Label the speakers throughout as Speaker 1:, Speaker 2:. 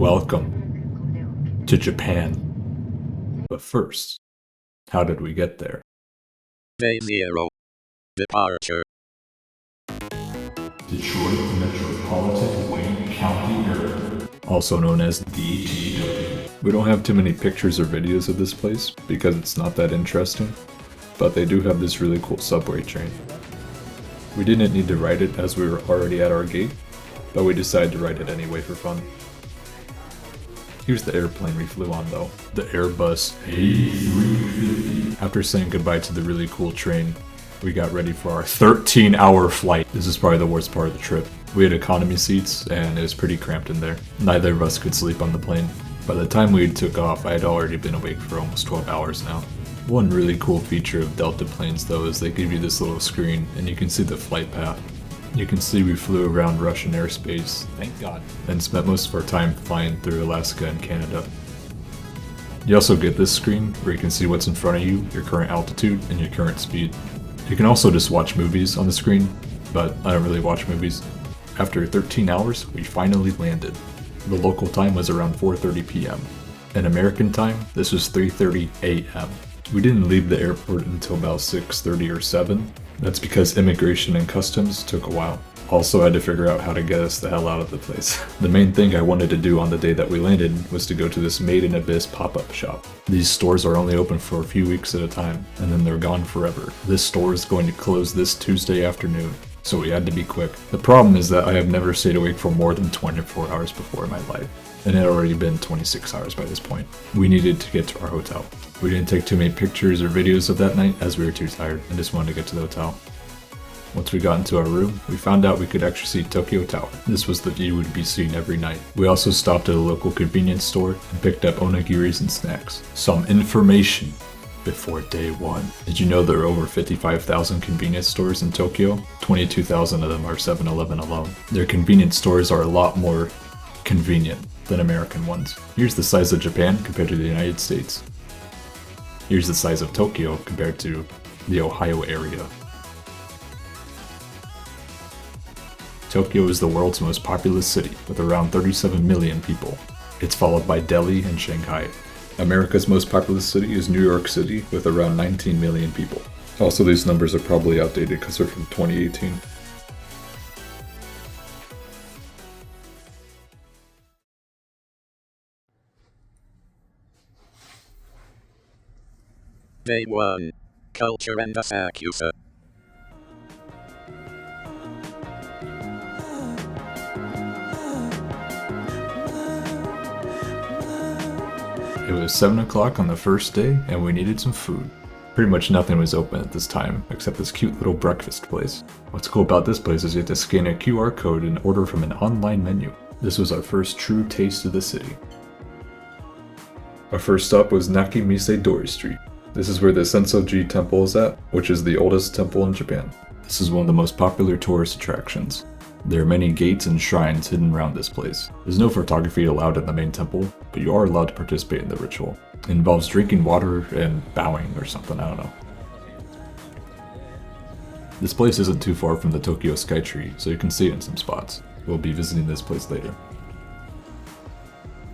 Speaker 1: Welcome to Japan. But first, how did we get there?
Speaker 2: Day 0. Departure.
Speaker 1: Detroit Metropolitan Wayne County Area, also known as DTW. We don't have too many pictures or videos of this place because it's not that interesting, but they do have this really cool subway train. We didn't need to ride it as we were already at our gate, but we decided to ride it anyway for fun. Here's the airplane we flew on though, the Airbus A350. After saying goodbye to the really cool train, we got ready for our 13-hour flight. This is probably the worst part of the trip. We had economy seats and it was pretty cramped in there. Neither of us could sleep on the plane. By the time we took off, I had already been awake for almost 12 hours now. One really cool feature of Delta planes though is they give you this little screen and you can see the flight path. You can see we flew around Russian airspace, thank God, and spent most of our time flying through Alaska and Canada. You also get this screen where you can see what's in front of you, your current altitude, and your current speed. You can also just watch movies on the screen, but I don't really watch movies. After 13 hours, we finally landed. The local time was around 4:30 p.m. In American time, this was 3:30 a.m. We didn't leave the airport until about 6:30 or 7. That's because immigration and customs took a while. Also, I had to figure out how to get us the hell out of the place. The main thing I wanted to do on the day that we landed was to go to this Made in Abyss pop-up shop. These stores are only open for a few weeks at a time, and then they're gone forever. This store is going to close this Tuesday afternoon, so we had to be quick. The problem is that I have never stayed awake for more than 24 hours before in my life, and it had already been 26 hours by this point. We needed to get to our hotel. We didn't take too many pictures or videos of that night as we were too tired and just wanted to get to the hotel. Once we got into our room, we found out we could actually see Tokyo Tower. This was the view we'd be seeing every night. We also stopped at a local convenience store and picked up onigiris and snacks. Some information before day one. Did you know there are over 55,000 convenience stores in Tokyo? 22,000 of them are 7-Eleven alone. Their convenience stores are a lot more convenient than American ones. Here's the size of Japan compared to the United States. Here's the size of Tokyo compared to the Ohio area. Tokyo is the world's most populous city, with around 37 million people. It's followed by Delhi and Shanghai. America's most populous city is New York City, with around 19 million people. Also, these numbers are probably outdated because they're from 2018.
Speaker 2: Day 1. Culture and Asakusa.
Speaker 1: It was 7 o'clock on the first day, and we needed some food. Pretty much nothing was open at this time, except this cute little breakfast place. What's cool about this place is you have to scan a QR code and order from an online menu. This was our first true taste of the city. Our first stop was Nakimise Dori Street. This is where the Sensoji Temple is at, which is the oldest temple in Japan. This is one of the most popular tourist attractions. There are many gates and shrines hidden around this place. There's no photography allowed in the main temple, but you are allowed to participate in the ritual. It involves drinking water and bowing or something, I don't know. This place isn't too far from the Tokyo Skytree, so you can see it in some spots. We'll be visiting this place later.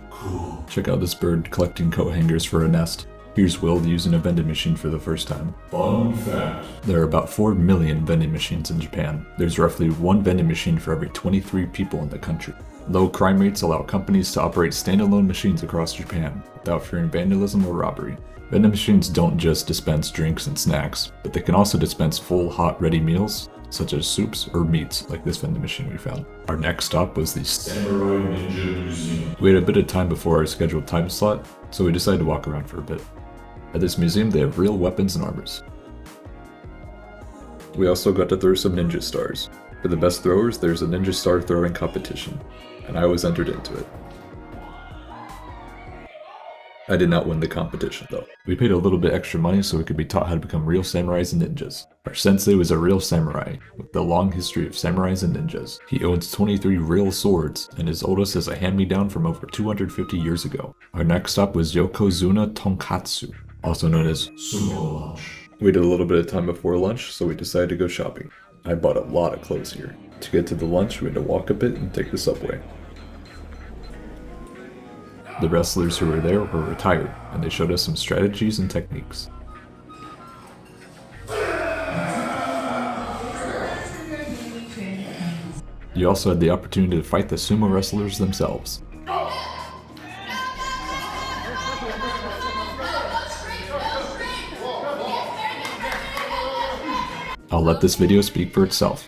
Speaker 1: Cool. Check out this bird collecting coat hangers for a nest. Here's Will using a vending machine for the first time. Fun fact. There are about 4 million vending machines in Japan. There's roughly 1 vending machine for every 23 people in the country. Low crime rates allow companies to operate standalone machines across Japan without fearing vandalism or robbery. Vending machines don't just dispense drinks and snacks, but they can also dispense full hot ready meals, such as soups or meats like this vending machine we found. Our next stop was the Samurai Ninja Museum. We had a bit of time before our scheduled time slot, so we decided to walk around for a bit. At this museum, they have real weapons and armors. We also got to throw some ninja stars. For the best throwers, there's a ninja star throwing competition, and I was entered into it. I did not win the competition though. We paid a little bit extra money so we could be taught how to become real samurais and ninjas. Our sensei was a real samurai, with a long history of samurais and ninjas. He owns 23 real swords, and his oldest is a hand-me-down from over 250 years ago. Our next stop was Yokozuna Tonkatsu, also known as Sumo Lunch. We had a little bit of time before lunch, so we decided to go shopping. I bought a lot of clothes here. To get to the lunch, we had to walk a bit and take the subway. The wrestlers who were there were retired, and they showed us some strategies and techniques. You also had the opportunity to fight the sumo wrestlers themselves. I'll let this video speak for itself.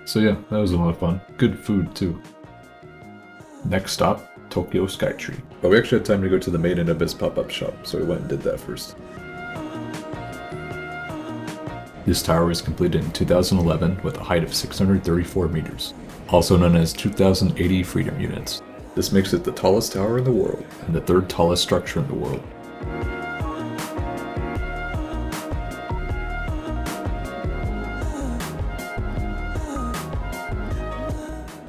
Speaker 1: So yeah, that was a lot of fun. Good food too. Next stop, Tokyo Skytree. But we actually had time to go to the Made in Abyss pop-up shop, so we went and did that first. This tower was completed in 2011 with a height of 634 meters, also known as 2080 Freedom Units. This makes it the tallest tower in the world, and the third tallest structure in the world.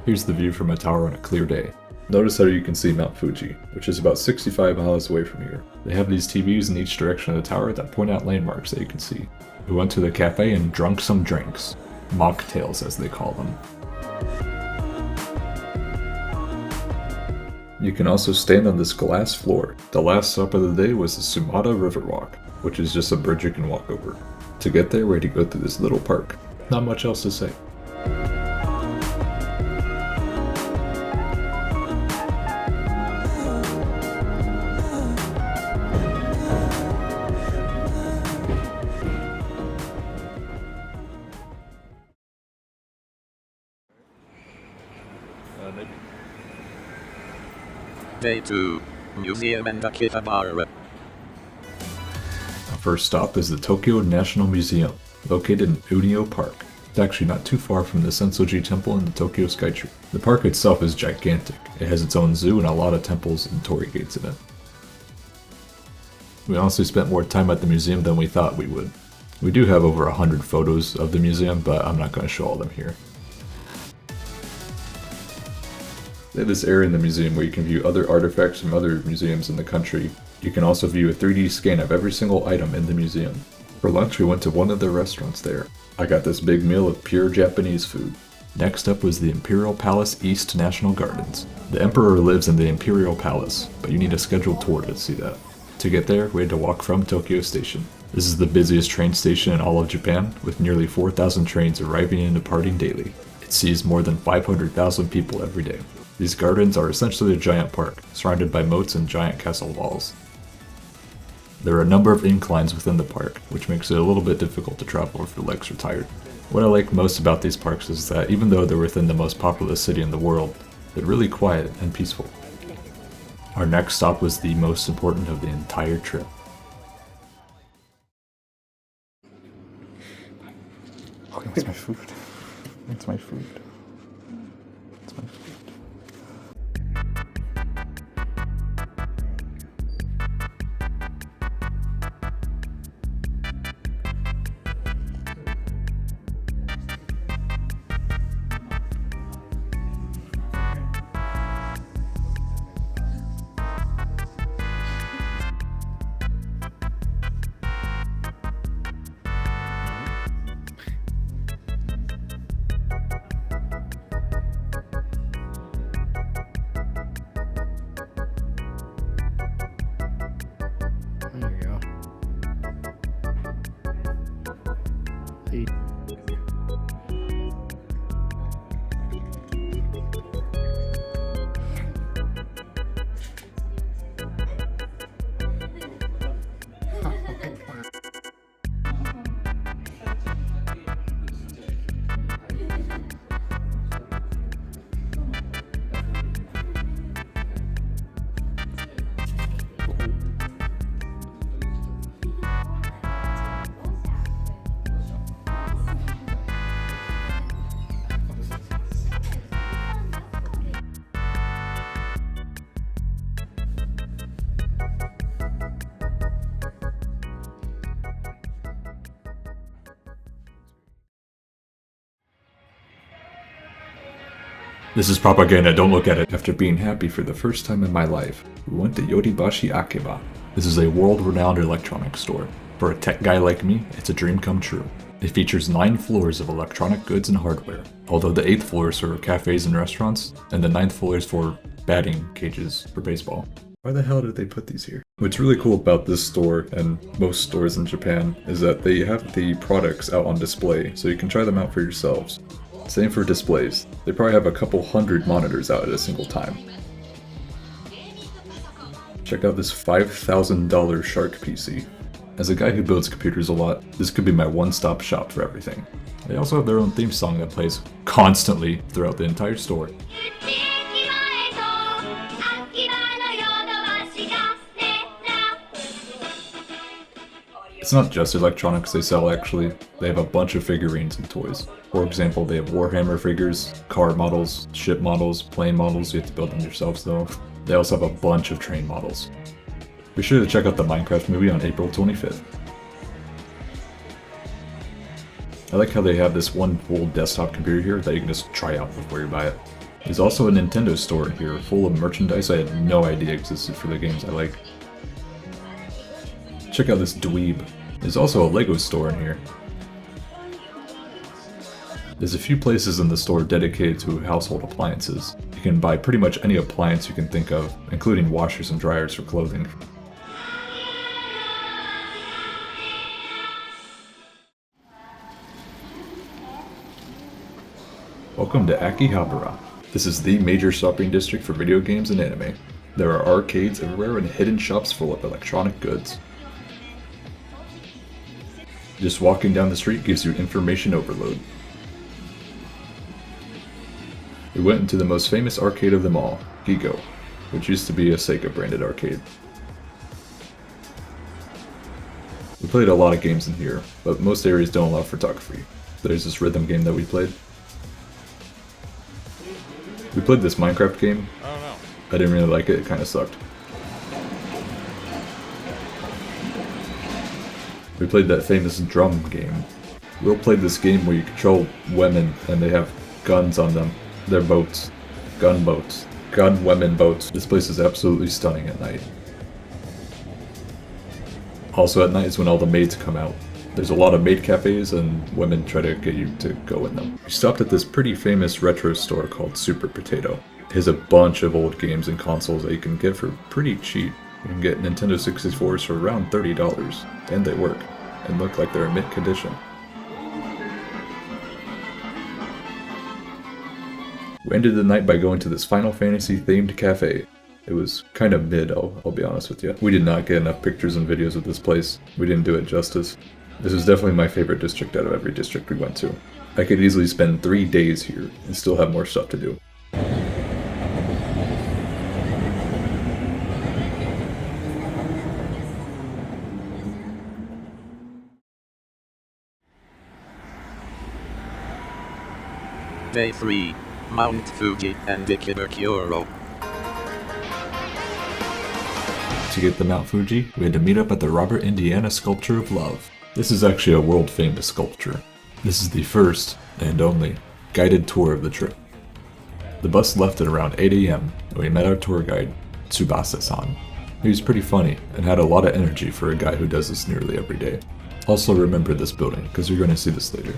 Speaker 1: Here's the view from a tower on a clear day. Notice how you can see Mount Fuji, which is about 65 miles away from here. They have these TVs in each direction of the tower that point out landmarks that you can see. We went to the cafe and drunk some drinks. Mocktails, as they call them. You can also stand on this glass floor. The last stop of the day was the Sumata Riverwalk, which is just a bridge you can walk over. To get there, we had to go through this little park. Not much else to say.
Speaker 2: Day 2. Museum and Akihabara.
Speaker 1: Our first stop is the Tokyo National Museum, located in Unio Park. It's actually not too far from the Sensoji Temple and the Tokyo Skytree. The park itself is gigantic. It has its own zoo and a lot of temples and torii gates in it. We honestly spent more time at the museum than we thought we would. We do have over 100 photos of the museum, but I'm not going to show all them here. They have this area in the museum where you can view other artifacts from other museums in the country. You can also view a 3D scan of every single item in the museum. For lunch, we went to one of their restaurants there. I got this big meal of pure Japanese food. Next up was the Imperial Palace East National Gardens. The Emperor lives in the Imperial Palace, but you need a scheduled tour to see that. To get there, we had to walk from Tokyo Station. This is the busiest train station in all of Japan, with nearly 4,000 trains arriving and departing daily. It sees more than 500,000 people every day. These gardens are essentially a giant park, surrounded by moats and giant castle walls. There are a number of inclines within the park, which makes it a little bit difficult to travel if your legs are tired. What I like most about these parks is that even though they're within the most populous city in the world, they're really quiet and peaceful. Our next stop was the most important of the entire trip.
Speaker 3: Oh, he wants my food. He wants my food. It's my food.
Speaker 1: This is propaganda, don't look at it. After being happy for the first time in my life, we went to Yoribashi Akeba. This is a world-renowned electronics store. For a tech guy like me, it's a dream come true. It features 9 floors of electronic goods and hardware, although the 8th floor is for cafes and restaurants, and the 9th floor is for batting cages for baseball. Why the hell did they put these here? What's really cool about this store, and most stores in Japan, is that they have the products out on display, so you can try them out for yourselves. Same for displays. They probably have a couple hundred monitors out at a single time. Check out this $5,000 Shark PC. As a guy who builds computers a lot, this could be my one-stop shop for everything. They also have their own theme song that plays constantly throughout the entire store. It's not just electronics they sell actually, they have a bunch of figurines and toys. For example, they have Warhammer figures, car models, ship models, plane models, you have to build them yourselves though. They also have a bunch of train models. Be sure to check out the Minecraft movie on April 25th. I like how they have this one full desktop computer here that you can just try out before you buy it. There's also a Nintendo store in here full of merchandise I had no idea existed for the games I like. Check out this dweeb. There's also a Lego store in here. There's a few places in the store dedicated to household appliances. You can buy pretty much any appliance you can think of, including washers and dryers for clothing. Welcome to Akihabara. This is the major shopping district for video games and anime. There are arcades everywhere and hidden shops full of electronic goods. Just walking down the street gives you information overload. We went into the most famous arcade of them all, Gigo, which used to be a Sega branded arcade. We played a lot of games in here, but most areas don't allow photography. There's this rhythm game that we played. We played this Minecraft game. I didn't really like it, it kinda sucked. We played that famous drum game. Will played this game where you control women and they have guns on them. They're boats. Gun boats. Gun women boats. This place is absolutely stunning at night. Also at night is when all the maids come out. There's a lot of maid cafes and women try to get you to go in them. We stopped at this pretty famous retro store called Super Potato. It has a bunch of old games and consoles that you can get for pretty cheap. You can get Nintendo 64s for around $30, and they work, and look like they're in mint condition. We ended the night by going to this Final Fantasy themed cafe. It was kind of mid, I'll be honest with you. We did not get enough pictures and videos of this place. We didn't do it justice. This is definitely my favorite district out of every district we went to. I could easily spend 3 days here and still have more stuff to do.
Speaker 2: Day 3. Mount Fuji and Ikebukuro.
Speaker 1: To get the Mount Fuji, we had to meet up at the Robert Indiana Sculpture of Love. This is actually a world-famous sculpture. This is the first, and only, guided tour of the trip. The bus left at around 8 AM, and we met our tour guide, Tsubasa-san. He was pretty funny, and had a lot of energy for a guy who does this nearly every day. Also remember this building, because you're going to see this later.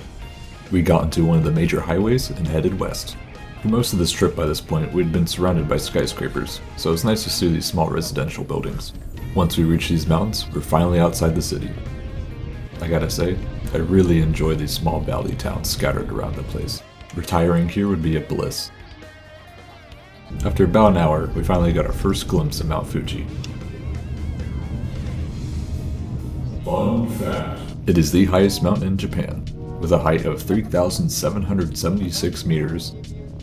Speaker 1: We got into one of the major highways and headed west. For most of this trip by this point, we'd been surrounded by skyscrapers, so it was nice to see these small residential buildings. Once we reached these mountains, we're finally outside the city. I gotta say, I really enjoy these small valley towns scattered around the place. Retiring here would be a bliss. After about an hour, we finally got our first glimpse of Mount Fuji. Fun fact. It is the highest mountain in Japan, with a height of 3,776 meters,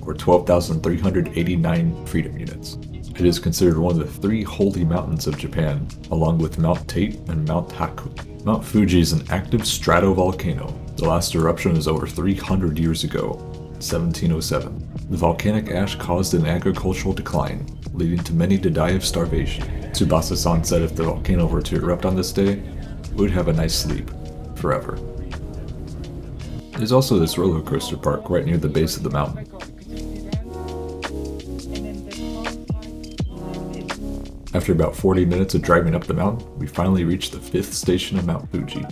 Speaker 1: or 12,389 freedom units. It is considered one of the 3 holy mountains of Japan, along with Mount Tate and Mount Haku. Mount Fuji is an active stratovolcano. The last eruption was over 300 years ago, 1707. The volcanic ash caused an agricultural decline, leading to many to die of starvation. Tsubasa-san said if the volcano were to erupt on this day, we would have a nice sleep, forever. There's also this roller coaster park right near the base of the mountain. After about 40 minutes of driving up the mountain, we finally reached the 5th station of Mount Fuji.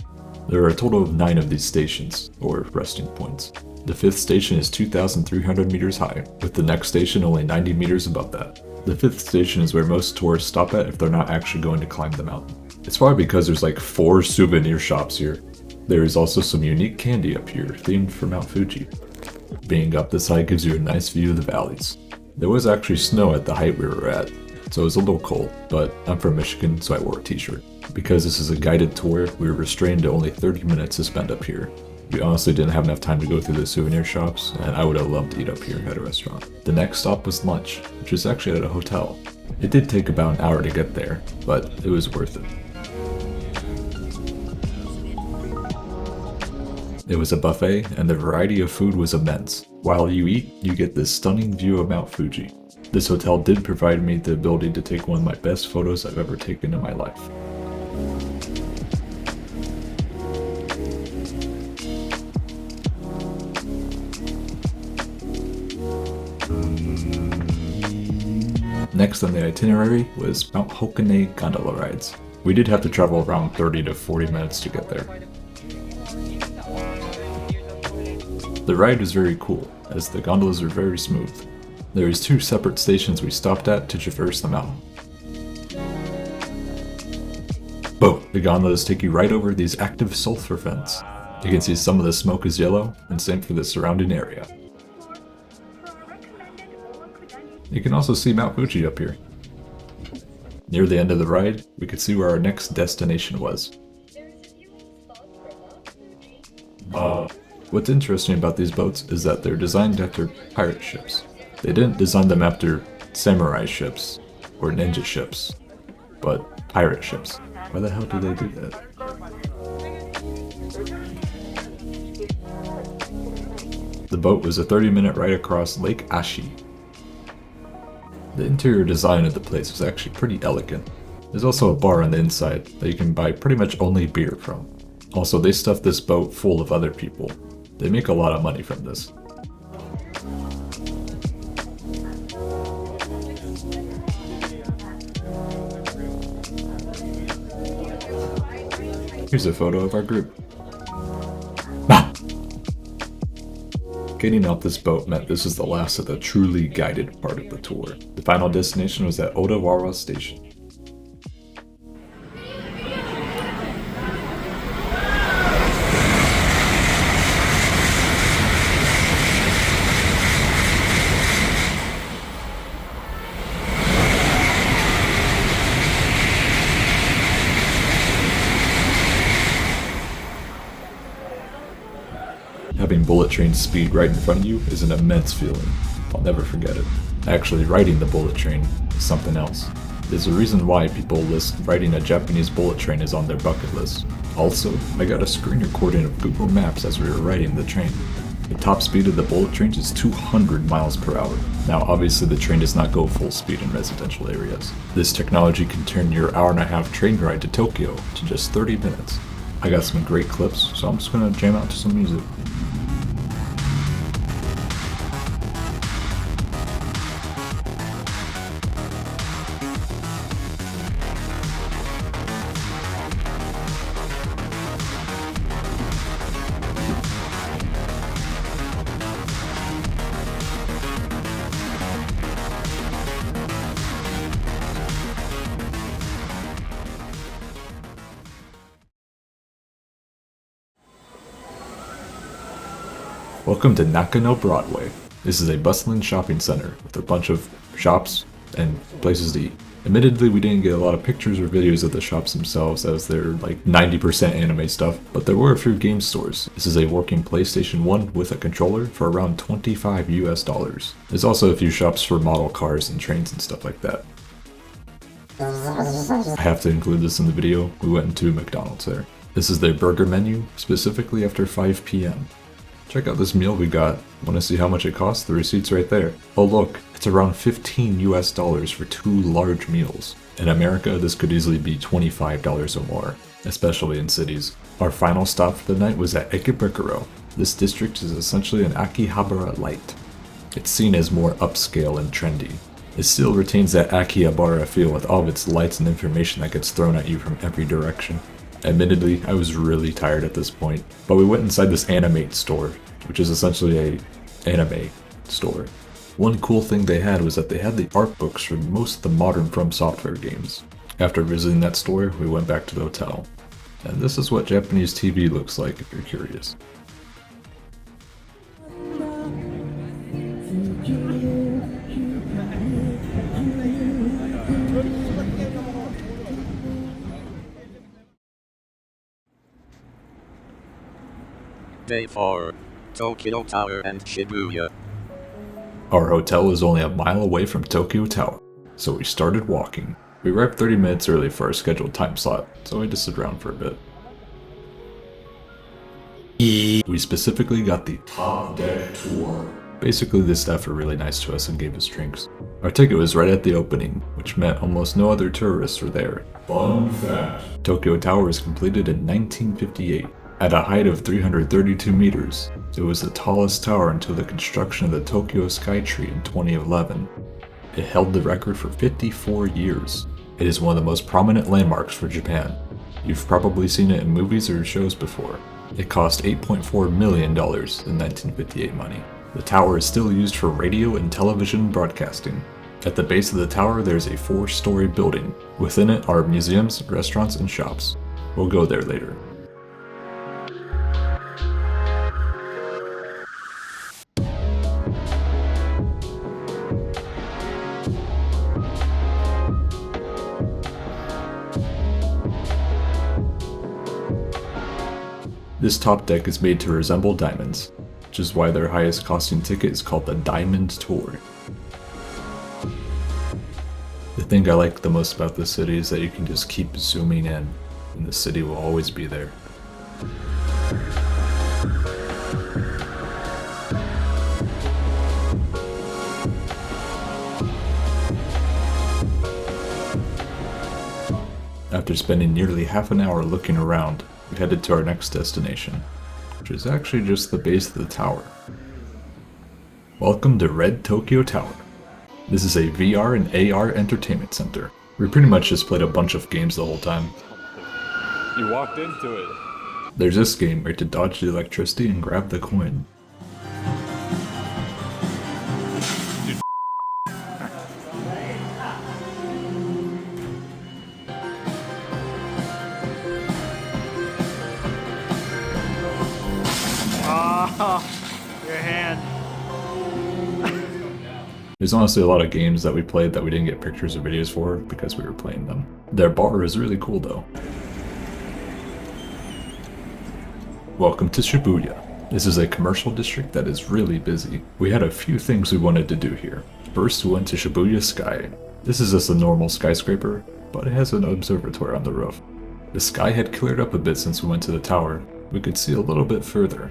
Speaker 1: There are a total of 9 of these stations, or resting points. The 5th station is 2,300 meters high, with the next station only 90 meters above that. The 5th station is where most tourists stop at if they're not actually going to climb the mountain. It's probably because there's like 4 souvenir shops here. There is also some unique candy up here, themed for Mount Fuji. Being up this high gives you a nice view of the valleys. There was actually snow at the height we were at, so it was a little cold, but I'm from Michigan, so I wore a t-shirt. Because this is a guided tour, we were restrained to only 30 minutes to spend up here. We honestly didn't have enough time to go through the souvenir shops, and I would have loved to eat up here at a restaurant. The next stop was lunch, which was actually at a hotel. It did take about an hour to get there, but it was worth it. It was a buffet, and the variety of food was immense. While you eat, you get this stunning view of Mount Fuji. This hotel did provide me the ability to take one of my best photos I've ever taken in my life. Next on the itinerary was Mount Hokone gondola rides. We did have to travel around 30 to 40 minutes to get there. The ride was very cool, as the gondolas are very smooth. There is 2 separate stations we stopped at to traverse the mountain. Boom! The gondolas take you right over these active sulfur vents. You can see some of the smoke is yellow, and same for the surrounding area. You can also see Mount Fuji up here. Near the end of the ride, we could see where our next destination was. What's interesting about these boats is that they're designed after pirate ships. They didn't design them after samurai ships or ninja ships, but pirate ships. Why the hell do they do that? The boat was a 30-minute ride across Lake Ashi. The interior design of the place was actually pretty elegant. There's also a bar on the inside that you can buy pretty much only beer from. Also, they stuffed this boat full of other people. They make a lot of money from this. Here's a photo of our group. Getting off this boat meant this is the last of the truly guided part of the tour. The final destination was at Odawara Station. Having bullet train speed right in front of you is an immense feeling. I'll never forget it. Actually, riding the bullet train is something else. There's a reason why people list riding a Japanese bullet train is on their bucket list. Also, I got a screen recording of Google Maps as we were riding the train. The top speed of the bullet train is 200 miles per hour. Now obviously the train does not go full speed in residential areas. This technology can turn your hour-and-a-half train ride to Tokyo to just 30 minutes. I got some great clips, so I'm just gonna jam out to some music. Welcome to Nakano Broadway. This is a bustling shopping center with a bunch of shops and places to eat. Admittedly, we didn't get a lot of pictures or videos of the shops themselves as they're like 90% anime stuff, but there were a few game stores. This is a working PlayStation 1 with a controller for around $25 US. There's also a few shops for model cars and trains and stuff like that. I have to include this in the video. We went into McDonald's there. This is their burger menu, specifically after 5 p.m. Check out this meal we got. Want to see how much it costs? The receipt's right there. Oh look, it's around $15 US for 2 large meals. In America, this could easily be $25 or more, especially in cities. Our final stop for the night was at Ekibukuro. This district is essentially an Akihabara light. It's seen as more upscale and trendy. It still retains that Akihabara feel with all of its lights and information that gets thrown at you from every direction. Admittedly, I was really tired at this point, but we went inside this Animate store, which is essentially a anime store. One cool thing they had was that they had the art books for most of the modern From Software games. After visiting that store, we went back to the hotel. And this is what Japanese TV looks like if you're curious.
Speaker 2: Day 4. Tokyo Tower and Shibuya.
Speaker 1: Our hotel was only a mile away from Tokyo Tower, so we started walking. We arrived 30 minutes early for our scheduled time slot, so we just sit around for a bit. We specifically got the top deck tour. Basically, the staff were really nice to us and gave us drinks. Our ticket was right at the opening, which meant almost no other tourists were there. Fun fact: Tokyo Tower was completed in 1958. At a height of 332 meters, it was the tallest tower until the construction of the Tokyo Skytree in 2011. It held the record for 54 years. It is one of the most prominent landmarks for Japan. You've probably seen it in movies or shows before. It cost $8.4 million in 1958 money. The tower is still used for radio and television broadcasting. At the base of the tower, there's a 4-story building. Within it are museums, restaurants, and shops. We'll go there later. This top deck is made to resemble diamonds, which is why their highest costing ticket is called the Diamond Tour. The thing I like the most about this city is that you can just keep zooming in, and the city will always be there. After spending nearly half an hour looking around, we headed to our next destination, which is actually just the base of the tower. Welcome to Red Tokyo Tower. This is a VR and AR entertainment center. We pretty much just played a bunch of games the whole time.
Speaker 3: You walked into it.
Speaker 1: There's this game where you have to dodge the electricity and grab the coin.
Speaker 4: Your hand.
Speaker 1: There's honestly a lot of games that we played that we didn't get pictures or videos for because we were playing them. Their bar is really cool though. Welcome to Shibuya. This is a commercial district that is really busy. We had a few things we wanted to do here. First, we went to Shibuya Sky. This is just a normal skyscraper, but it has an observatory on the roof. The sky had cleared up a bit since we went to the tower. We could see a little bit further.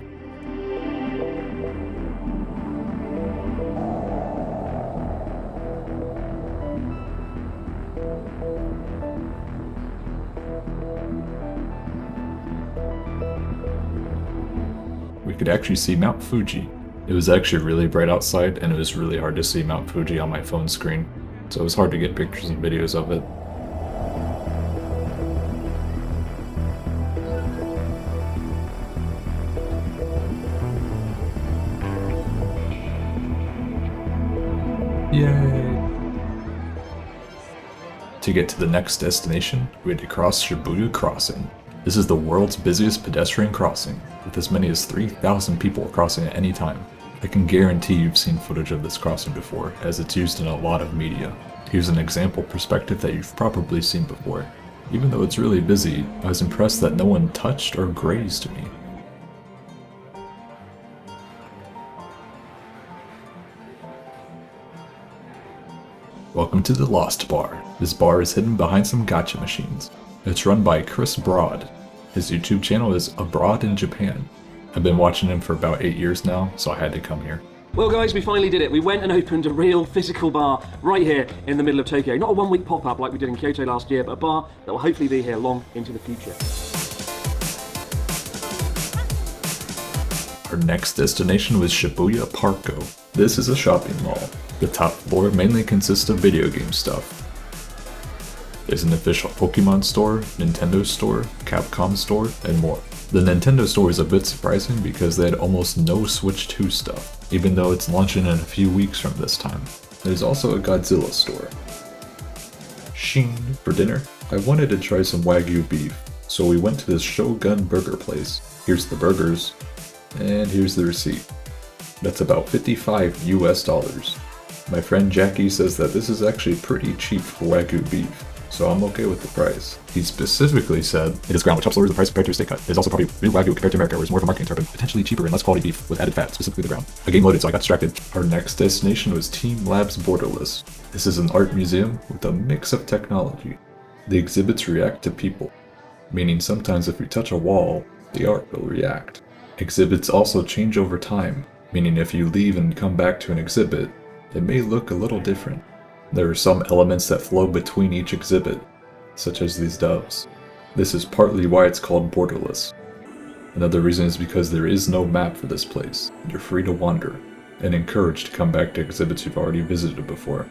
Speaker 1: We could actually see Mount Fuji. It was actually really bright outside and it was really hard to see Mount Fuji on my phone screen, so it was hard to get pictures and videos of it. Yay! To get to the next destination, we had to cross Shibuya Crossing. This is the world's busiest pedestrian crossing, with as many as 3,000 people crossing at any time. I can guarantee you've seen footage of this crossing before, as it's used in a lot of media. Here's an example perspective that you've probably seen before. Even though it's really busy, I was impressed that no one touched or grazed me. Welcome to the Lost Bar. This bar is hidden behind some gacha machines. It's run by Chris Broad. His YouTube channel is Abroad in Japan. I've been watching him for about 8 years now, so I had to come here.
Speaker 5: Well guys, we finally did it. We went and opened a real physical bar right here in the middle of Tokyo. Not a one-week pop-up like we did in Kyoto last year, but a bar that will hopefully be here long into the future.
Speaker 1: Our next destination was Shibuya Parko. This is a shopping mall. The top floor mainly consists of video game stuff. There's an official Pokemon store, Nintendo store, Capcom store, and more. The Nintendo store is a bit surprising because they had almost no Switch 2 stuff, even though it's launching in a few weeks from this time. There's also a Godzilla store. Sheen. For dinner, I wanted to try some Wagyu beef, so we went to this Shogun burger place. Here's the burgers, and here's the receipt. That's about $55 US. My friend Jackie says that this is actually pretty cheap for Wagyu beef, so I'm okay with the price. He specifically said, "It is ground, which helps lower the price compared to a steak cut. It is also probably real Wagyu compared to America, where it's more of a marketing term, but potentially cheaper and less quality beef with added fat, specifically the ground." A game loaded, so I got distracted. Our next destination was Team Labs Borderless. This is an art museum with a mix of technology. The exhibits react to people, meaning sometimes if you touch a wall, the art will react. Exhibits also change over time, meaning if you leave and come back to an exhibit, it may look a little different. There are some elements that flow between each exhibit, such as these doves. This is partly why it's called Borderless. Another reason is because there is no map for this place. You're free to wander, and encouraged to come back to exhibits you've already visited before.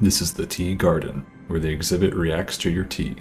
Speaker 1: This is the tea garden, where the exhibit reacts to your tea.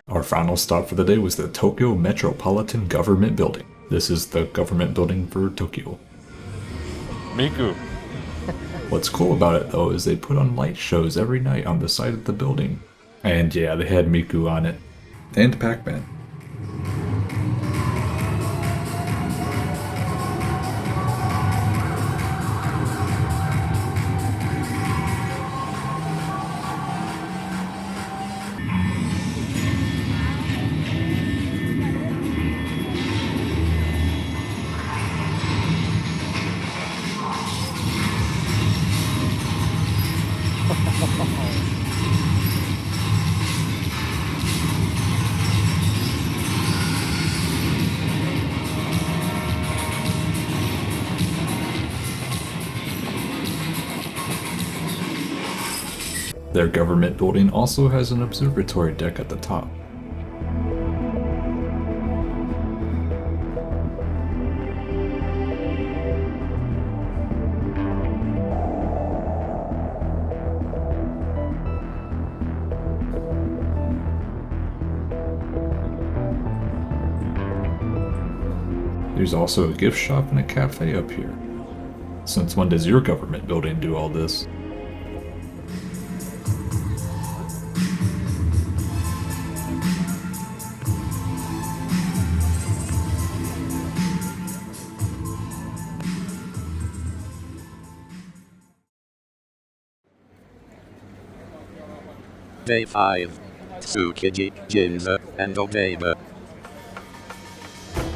Speaker 1: Our final stop for the day was the Tokyo Metropolitan Government Building. This is the government building for Tokyo.
Speaker 3: Miku.
Speaker 1: What's cool about it though is they put on light shows every night on the side of the building. And yeah, they had Miku on it. And Pac-Man. Their government building also has an observatory deck at the top. There's also a gift shop and a cafe up here. Since when does your government building do all this?
Speaker 2: Day 5. Tsukiji, Ginza, and Odaiba.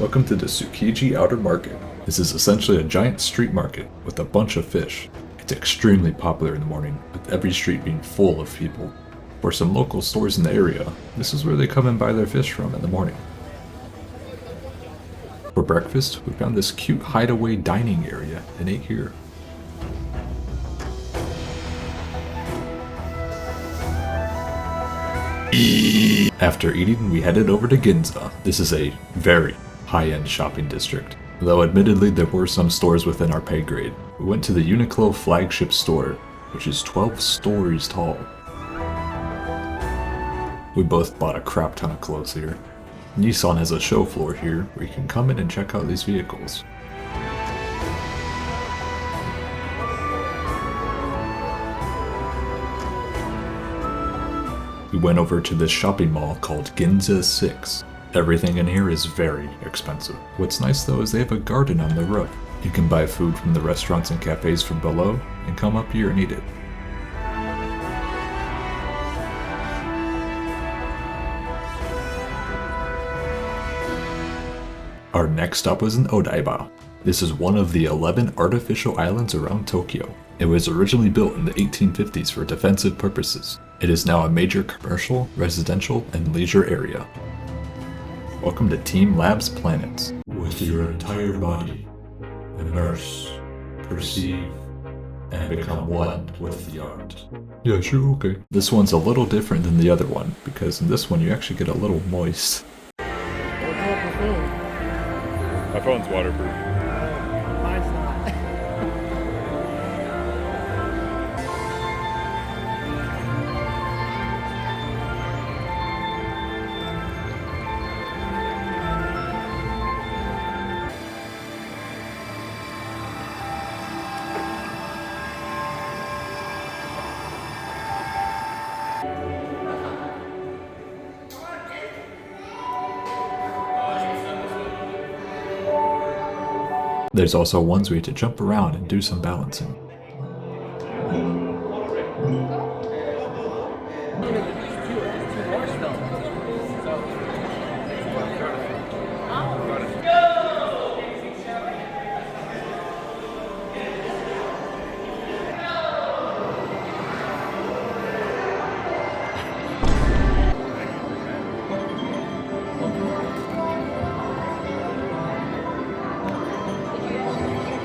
Speaker 1: Welcome to the Tsukiji Outer Market. This is essentially a giant street market with a bunch of fish. It It's extremely popular in the morning, with every street being full of people. For some local stores in the area, this is where they come and buy their fish from in the morning. For breakfast, we found this cute hideaway dining area and ate here. After eating, we headed over to Ginza. This is a very high-end shopping district. Though admittedly there were some stores within our pay grade. We went to the Uniqlo flagship store, which is 12 stories tall. We both bought a crap ton of clothes here. Nissan has a show floor here where you can come in and check out these vehicles. We went over to this shopping mall called Ginza 6. Everything in here is very expensive. What's nice though is they have a garden on the roof. You can buy food from the restaurants and cafes from below and come up here and eat it. Our next stop was in Odaiba. This is one of the 11 artificial islands around Tokyo. It was originally built in the 1850s for defensive purposes. It is now a major commercial, residential, and leisure area. Welcome to Team Lab's Planets. With your entire body, immerse, perceive, and become one with the art. Yeah, sure, okay. This one's a little different than the other one, because in this one you actually get a little moist.
Speaker 3: My phone's waterproof.
Speaker 4: Mine's not.
Speaker 1: There's also ones where you have to jump around and do some balancing.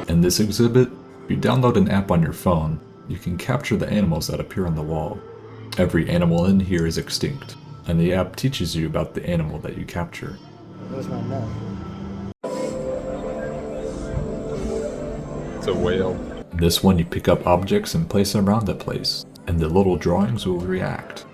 Speaker 1: In this exhibit, if you download an app on your phone, you can capture the animals that appear on the wall. Every animal in here is extinct, and the app teaches you about the animal that you capture.
Speaker 4: Where's my net?
Speaker 3: It's a whale.
Speaker 1: In this one, you pick up objects and place them around the place, and the little drawings will react.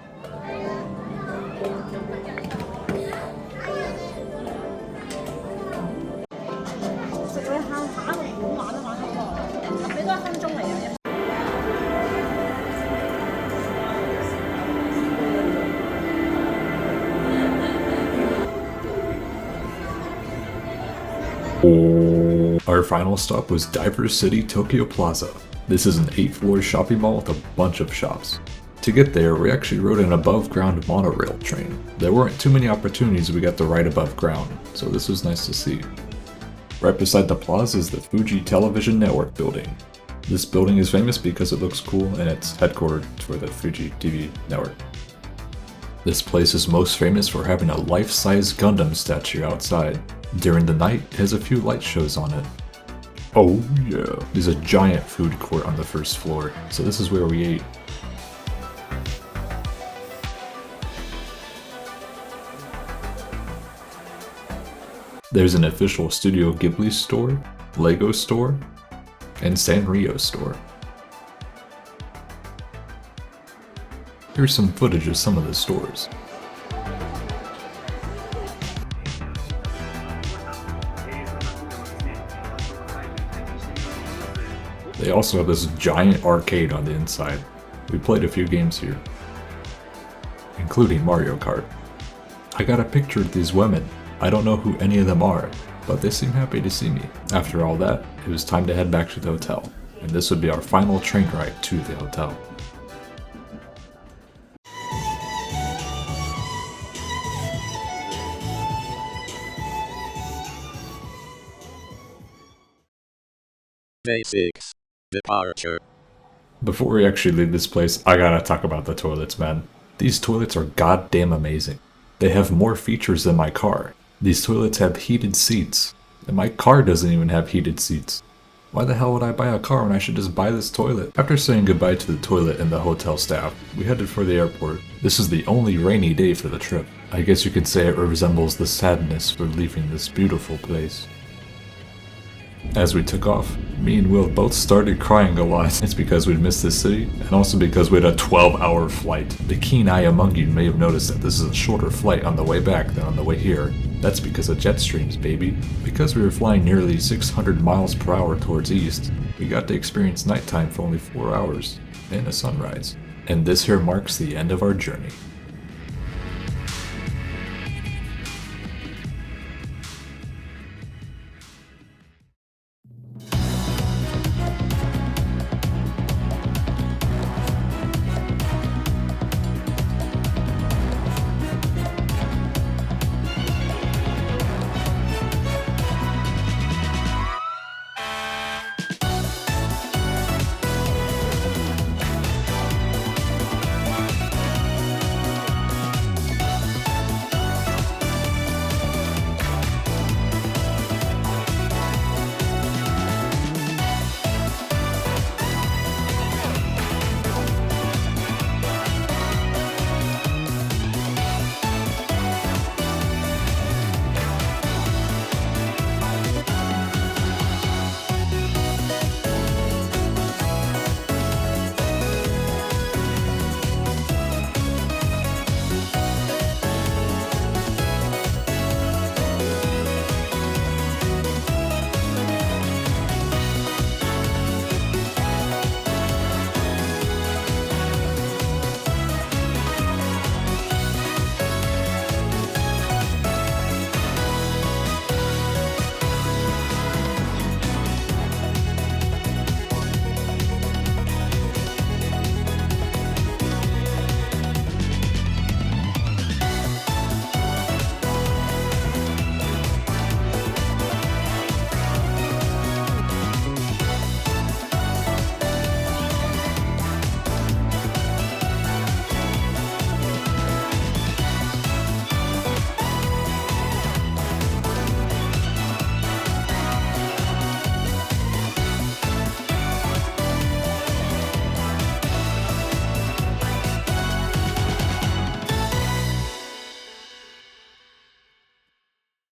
Speaker 1: Our final stop was Diver City Tokyo Plaza. This is an 8-floor shopping mall with a bunch of shops. To get there, we actually rode an above-ground monorail train. There weren't too many opportunities we got to ride above ground, so this was nice to see. Right beside the plaza is the Fuji Television Network building. This building is famous because it looks cool and it's headquartered for the Fuji TV network. This place is most famous for having a life-size Gundam statue outside. During the night, it has a few light shows on it. Oh yeah, there's a giant food court on the first floor, so this is where we ate. There's an official Studio Ghibli store, Lego store, and Sanrio store. Here's some footage of some of the stores. They also have this giant arcade on the inside. We played a few games here, including Mario Kart. I got a picture of these women. I don't know who any of them are, but they seem happy to see me. After all that, it was time to head back to the hotel, and this would be our final train ride to the hotel.
Speaker 2: Day 6. Departure.
Speaker 1: Before we actually leave this place, I gotta talk about the toilets, man. These toilets are goddamn amazing. They have more features than my car. These toilets have heated seats, and my car doesn't even have heated seats. Why the hell would I buy a car when I should just buy this toilet? After saying goodbye to the toilet and the hotel staff, we headed for the airport. This is the only rainy day for the trip. I guess you could say it resembles the sadness for leaving this beautiful place. As we took off, me and Will both started crying a lot. It's because we'd missed this city, and also because we had a 12-hour flight. The keen eye among you may have noticed that this is a shorter flight on the way back than on the way here. That's because of jet streams, baby. Because we were flying nearly 600 miles per hour towards east, we got to experience nighttime for only 4 hours, and a sunrise. And this here marks the end of our journey.